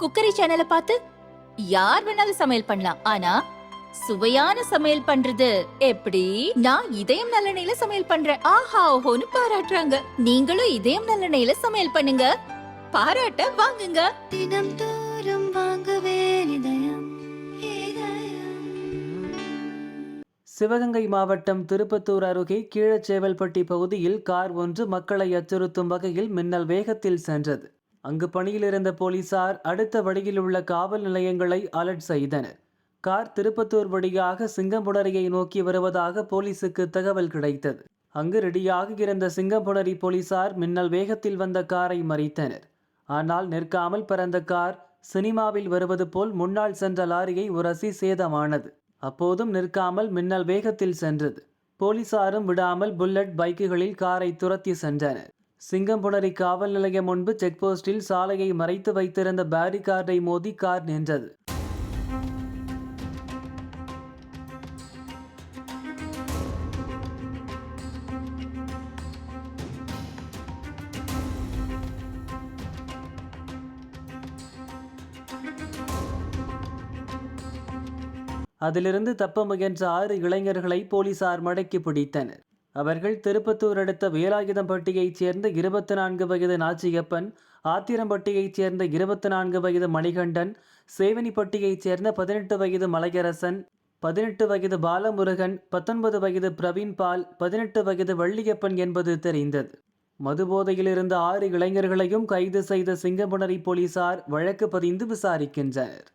Cookery சேனலை பார்த்து யார் வேணாலும் சமையல் பண்ணலாம். ஆனா சுவையான சமையல் பண்றது எப்படி? நான் இதயம் நல்லெண்ணெயில சமையல் பண்றேன். ஆஹா ஓஹோன்னு பாராட்டுறாங்க. நீங்களும் இதயம் நல்லெண்ணெயில சமையல் பண்ணுங்க, பாராட்ட வாங்குங்க. தினம் தோறும் வாங்குவே இதயம். சிவகங்கை மாவட்டம் திருப்பத்தூர் அருகே கீழச்சேவல்பட்டி பகுதியில் கார் ஒன்று மக்களை அச்சுறுத்தும் வகையில் மின்னல் வேகத்தில் சென்றது. அங்கு பணியில் இருந்த போலீசார் அடுத்த வழியில் உள்ள காவல் நிலையங்களை அலர்ட் செய்தனர். கார் திருப்பத்தூர் வழியாக சிங்கம்புணரியை நோக்கி வருவதாக போலீசுக்கு தகவல் கிடைத்தது. அங்கு ரெடியாக இருந்த சிங்கம்புணரி போலீசார் மின்னல் வேகத்தில் வந்த காரை மறித்தனர். ஆனால் நிற்காமல் பறந்த கார் சினிமாவில் வருவது போல் முன்னால் சென்ற லாரியை உரசி சேதமானது. அப்போதும் நிற்காமல் மின்னல் வேகத்தில் சென்றது. போலீசாரும் விடாமல் புல்லட் பைக்குகளில் காரை துரத்தி சென்றனர். சிங்கம்புணரி காவல் நிலையம் முன்பு செக்போஸ்டில் சாலையை மறைத்து வைத்திருந்த பேரிகார்டை மோதி கார் நின்றது. அதிலிருந்து தப்ப முயன்ற 6 இளைஞர்களை போலீசார் மடக்கி பிடித்தனர். அவர்கள் திருப்பத்தூர் அடுத்த வேலாயுதம்பட்டியைச் சேர்ந்த 24 வயது நாச்சியப்பன், ஆத்திரம்பட்டியைச் சேர்ந்த 24 வயது மணிகண்டன், சேவனிப்பட்டியைச் சேர்ந்த 18 வயது மலையரசன், 18 வயது பாலமுருகன், 19 வயது பிரவீன்பால், 18 வயது வள்ளியப்பன் என்பது தெரிந்தது. மதுபோதையில் இருந்த 6 இளைஞர்களையும் கைது செய்த சிங்கம்புணரி போலீசார் வழக்கு பதிந்து விசாரிக்கின்றனர்.